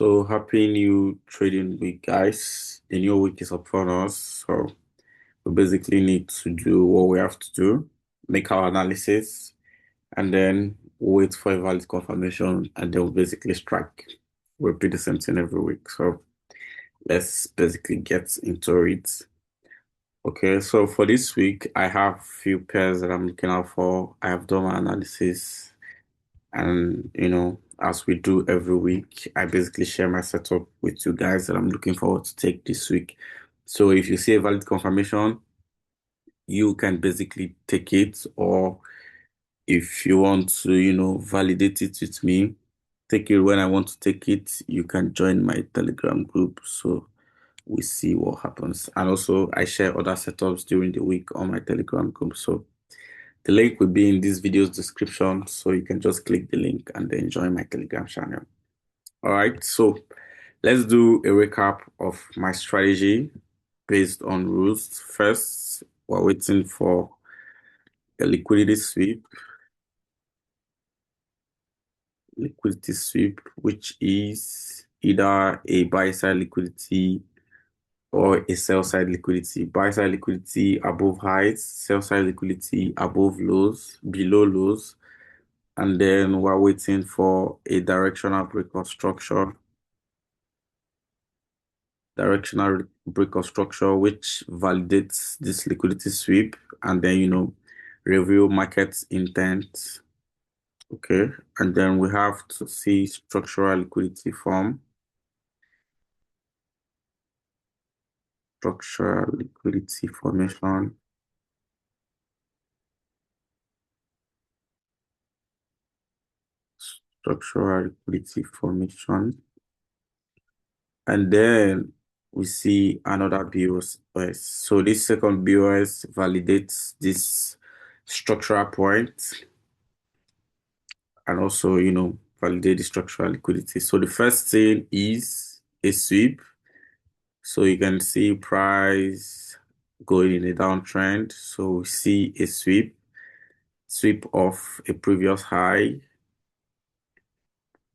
So happy new trading week, guys. The new week is upon us. So we basically need to do what we have to do, make our analysis, and then wait for a valid confirmation, and then we'll basically strike. Repeat the same thing every week. So let's basically get into it. Okay, so for this week, I have few pairs that I'm looking out for. I have done my analysis. And, as we do every week, I basically share my setup with you guys that I'm looking forward to take this week. So if you see a valid confirmation, you can basically take it, or if you want to, validate it with me, take it when I want to take it, you can join my Telegram group. So we see what happens. And also, I share other setups during the week on my Telegram group. So the link will be in this video's description, so you can just click the link and then join my Telegram channel. All right, so let's do a recap of my strategy based on rules. First, we're waiting for a liquidity sweep, which is either a buy side liquidity or a sell side liquidity. Buy side liquidity above highs, sell side liquidity above lows, below lows, and then we're waiting for a directional break of structure which validates this liquidity sweep, and then review market intent. Okay, and then we have to see structural liquidity formation. Structural liquidity formation. And then we see another BOS. So this second BOS validates this structural point and also, validate the structural liquidity. So the first thing is a sweep. So you can see price going in a downtrend. So we see a sweep of a previous high,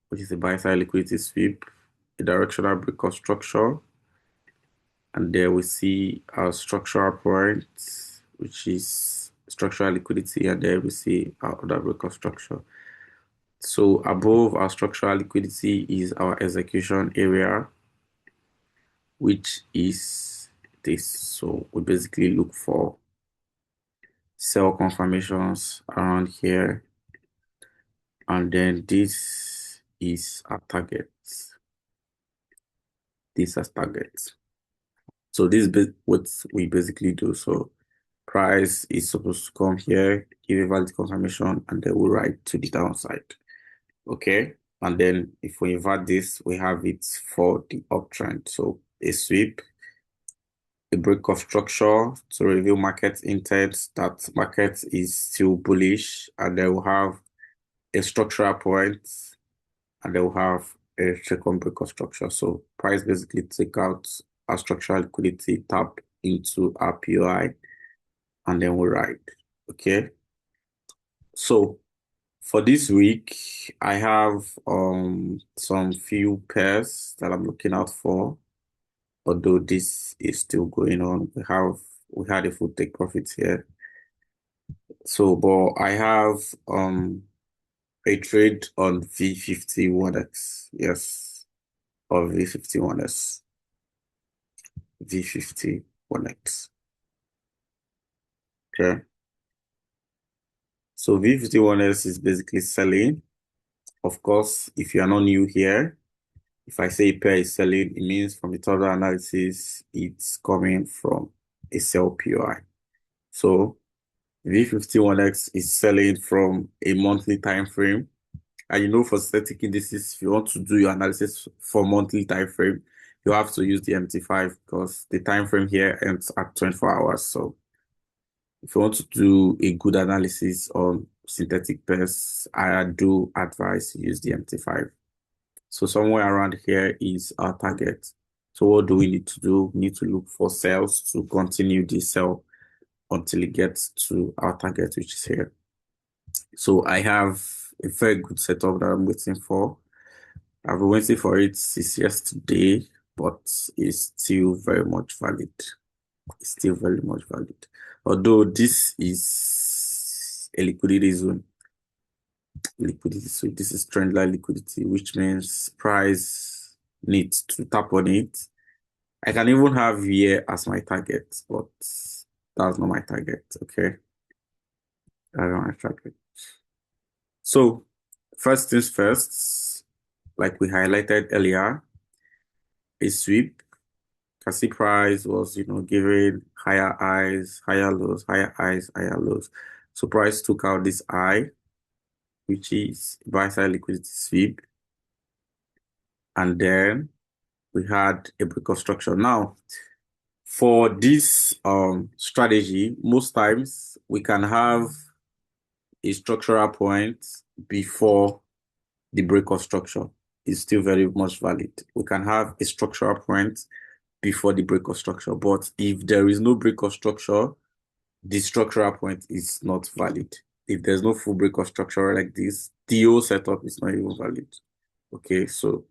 which is a buy side liquidity sweep, a directional break of structure. And there we see our structural point, which is structural liquidity, and there we see our other break of structure. So above our structural liquidity is our execution area, which is this. So we basically look for sell confirmations around here, and then this is our target. This is target. So this is what we basically do. So price is supposed to come here, give a valid confirmation, and then we ride to the downside. Okay, and then if we invert this, we have it for the uptrend. So a sweep, a break of structure to reveal market intent that market is still bullish, and then we'll have a structural point, and then we'll have a second break of structure. So price basically take out our structural liquidity, tap into our POI, and then we ride. Okay, so for this week, I have some few pairs that I'm looking out for. Although this is still going on, we had a full take profit here. So, but I have a trade on V51X, yes, or V51S, V51X. Okay. So V51S is basically selling. Of course, if you are not new here, if I say a pair is selling, it means from the total analysis, it's coming from a sell POI. So V51X is selling from a monthly time frame. And for static indices, if you want to do your analysis for monthly time frame, you have to use the MT5 because the time frame here ends at 24 hours. So if you want to do a good analysis on synthetic pairs, I do advise you use the MT5. So somewhere around here is our target. So what do we need to do? We need to look for sales to continue the sell until it gets to our target, which is here. So I have a very good setup that I'm waiting for. I've been waiting for it since yesterday, but it's still very much valid. It's still very much valid. Although this is a liquidity zone. Liquidity. So this is trend line liquidity, which means price needs to tap on it. I can even have here as my target, but that's not my target. Okay. I don't want to track it. So first things first, like we highlighted earlier, a sweep. Can see price was, giving higher highs, higher lows, higher highs, higher lows. So price took out this high, which is buy side liquidity sweep. And then we had a break of structure. Now, for this strategy, most times we can have a structural point before the break of structure. Is still very much valid. We can have a structural point before the break of structure, but if there is no break of structure, the structural point is not valid. If there's no full break of structure like this, the whole setup is not even valid. Okay, so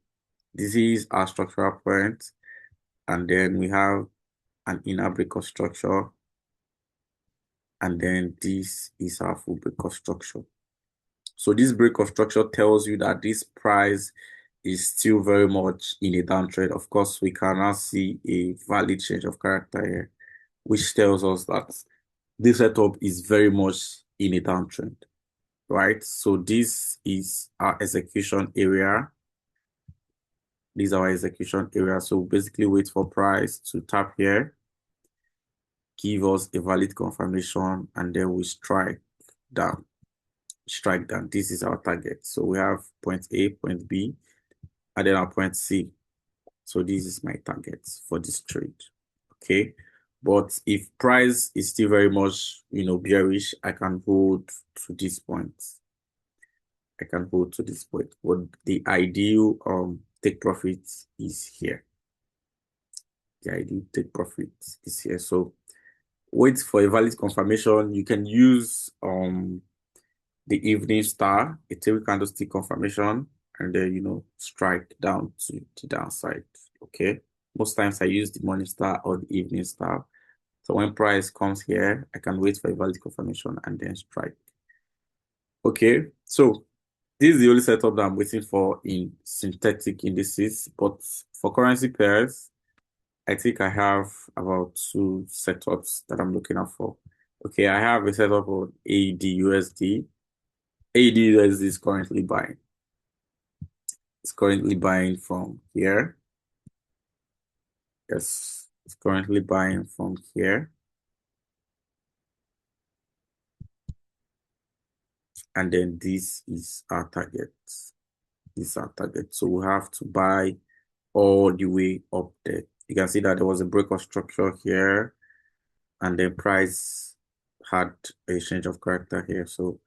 this is our structural point, and then we have an inner break of structure, and then this is our full break of structure. So this break of structure tells you that this price is still very much in a downtrend. Of course, we cannot see a valid change of character here, which tells us that this setup is very much in a downtrend, right? So this is our execution area. This is our execution area. So basically wait for price to tap here, give us a valid confirmation, and then we strike down. This is our target. So we have point A, point B, and then our point C. So this is my target for this trade. Okay. But if price is still very much, bearish, I can hold to this point. I can hold to this point. But the ideal take profit is here. The ideal take profit is here. So wait for a valid confirmation. You can use the evening star, a table candlestick confirmation, and then strike down to the downside. Okay. Most times I use the morning star or the evening star. So when price comes here, I can wait for a valid confirmation and then strike. Okay, so this is the only setup that I'm waiting for in synthetic indices, but for currency pairs, I think I have about 2 setups that I'm looking out for. Okay, I have a setup of AUDUSD. AUDUSD is currently buying. It's currently buying from here. Yes, it's currently buying from here. And then this is our target. This is our target. So we have to buy all the way up there. You can see that there was a break of structure here, and then price had a change of character here. So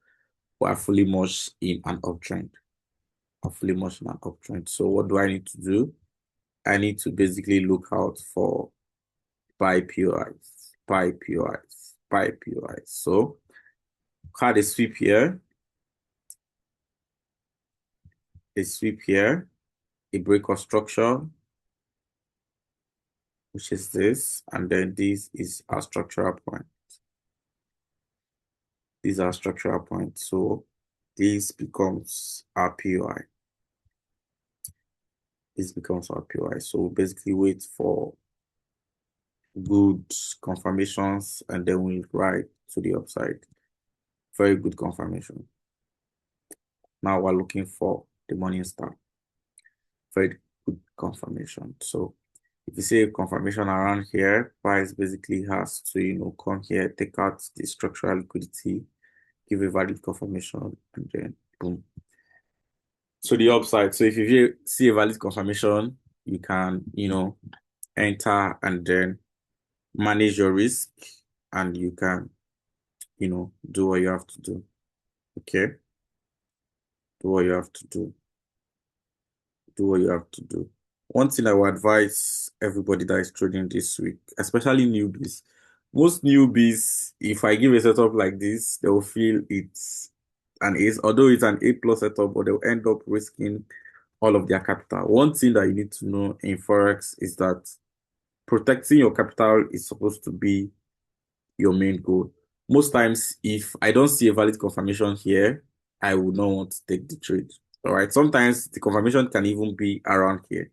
we are fully much in an uptrend. So what do I need to do? I need to basically look out for buy POIs, buy POIs, buy POIs. So had a sweep here, a break of structure, which is this, and then this is our structural point. These are structural points. So this becomes our POI. This becomes our POI. So we basically wait for good confirmations and then we ride to the upside. Very good confirmation. Now we're looking for the morning star. Very good confirmation. So if you see a confirmation around here, price basically has to, come here, take out the structural liquidity, give a valid confirmation, and then boom. So the upside. So if you see a valid confirmation, you can, enter and then manage your risk, and you can, do what you have to do. Okay? Do what you have to do. Do what you have to do. One thing I would advise everybody that is trading this week, especially newbies. Most newbies, if I give a setup like this, they will feel it's an ace, although it's an A+ setup, but they'll end up risking all of their capital. One thing that you need to know in Forex is that protecting your capital is supposed to be your main goal. Most times, if I don't see a valid confirmation here, I would not want to take the trade. All right. Sometimes the confirmation can even be around here,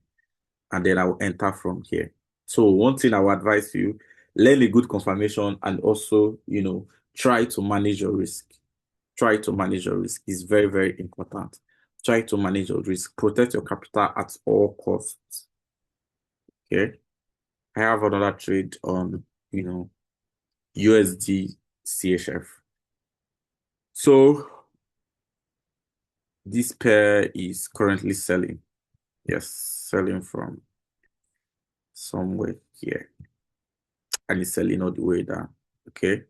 and then I will enter from here. So one thing I would advise you, learn a good confirmation and also, try to manage your risk. Try to manage your risk. It's very, very important. Try to manage your risk. Protect your capital at all costs. Okay. I have another trade on, USDCHF. So this pair is currently selling. Yes, selling from somewhere here. And it's selling all the way down. Okay.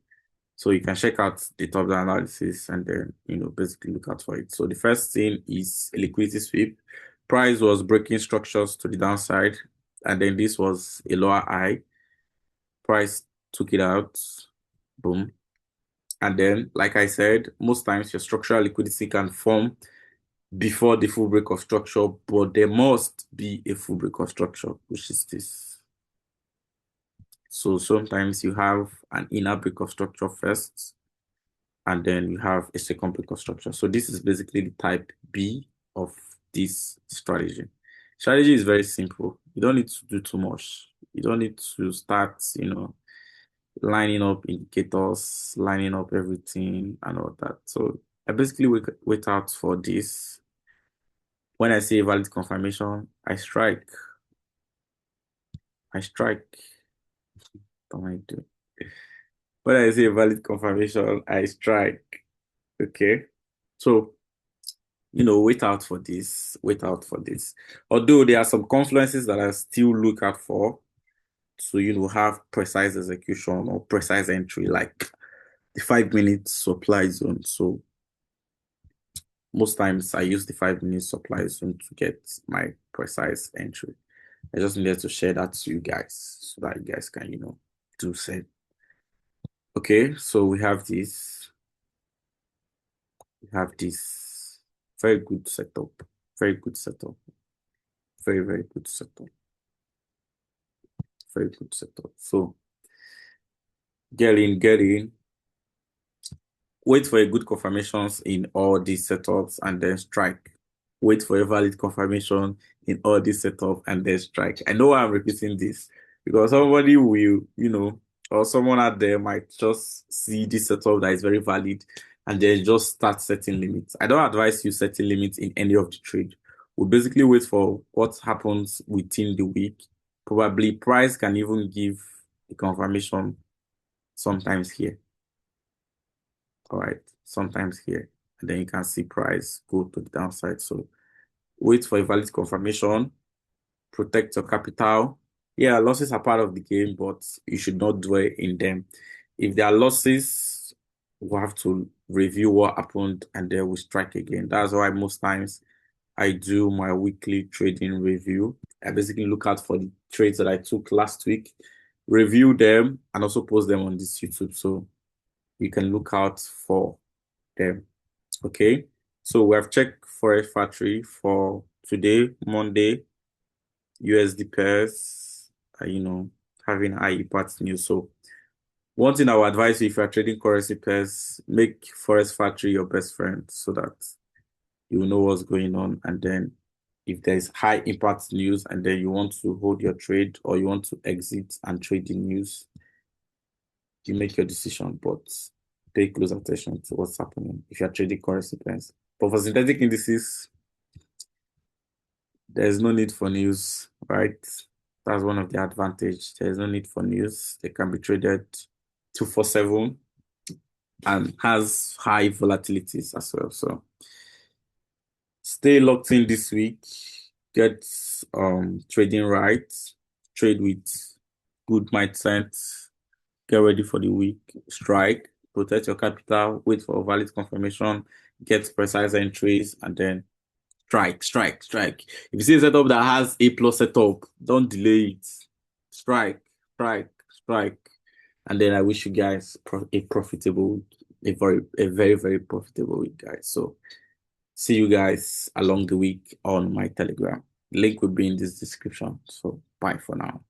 So you can check out the top down analysis and then, basically look out for it. So the first thing is a liquidity sweep. Price was breaking structures to the downside. And then this was a lower high. Price took it out. Boom. And then, like I said, most times your structural liquidity can form before the full break of structure, but there must be a full break of structure, which is this. So sometimes you have an inner break of structure first, and then you have a second break of structure. So this is basically the type B of this strategy. Strategy is very simple. You don't need to do too much. You don't need to start, lining up indicators, lining up everything and all that. So I basically wait out for this. When I say valid confirmation, I strike. I strike. What am I doing? When I say valid confirmation, I strike. Okay. So, wait out for this. Wait out for this. Although there are some confluences that I still look out for to, have precise execution or precise entry, like the 5 minute supply zone. So most times I use the 5 minute supply zone to get my precise entry. I just needed to share that to you guys so that you guys can, do same. Okay, so we have this. We have this very good setup. Very good setup. Very, very good setup. Very good setup. So get in. Wait for a good confirmations in all these setups and then strike. Wait for a valid confirmation in all these setups and then strike. I know why I'm repeating this because somebody will, or someone out there might just see this setup that is very valid and then just start setting limits. I don't advise you setting limits in any of the trade. We basically wait for what happens within the week. Probably price can even give a confirmation sometimes here. All right, sometimes here, and then you can see price go to the downside. So wait for a valid confirmation, protect your capital. Yeah, losses are part of the game, but you should not dwell in them. If there are losses, we'll have to review what happened and then we strike again. That's why most times I do my weekly trading review. I basically look out for the trades that I took last week, review them, and also post them on this YouTube. So you can look out for them. Okay, so we have checked Forex Factory for today, Monday. USD pairs, having high impact news. So one thing I would advise you if you're trading currency pairs, make Forex Factory your best friend so that you know what's going on. And then if there's high impact news and then you want to hold your trade or you want to exit and trade the news, you make your decision, but pay close attention to what's happening if you're trading currency pairs. But for synthetic indices, there's no need for news, right? That's one of the advantage. There's no need for news. They can be traded 247 and has high volatilities as well. So stay locked in this week. Get trading right. Trade with good mindset. Get ready for the week. Strike. Protect your capital. Wait for a valid confirmation. Get precise entries and then strike. If you see a setup that has A plus setup, don't delay it. Strike. And then I wish you guys a very, very profitable week, guys. So See you guys along the week on my Telegram. Link will be in this description. So bye for now.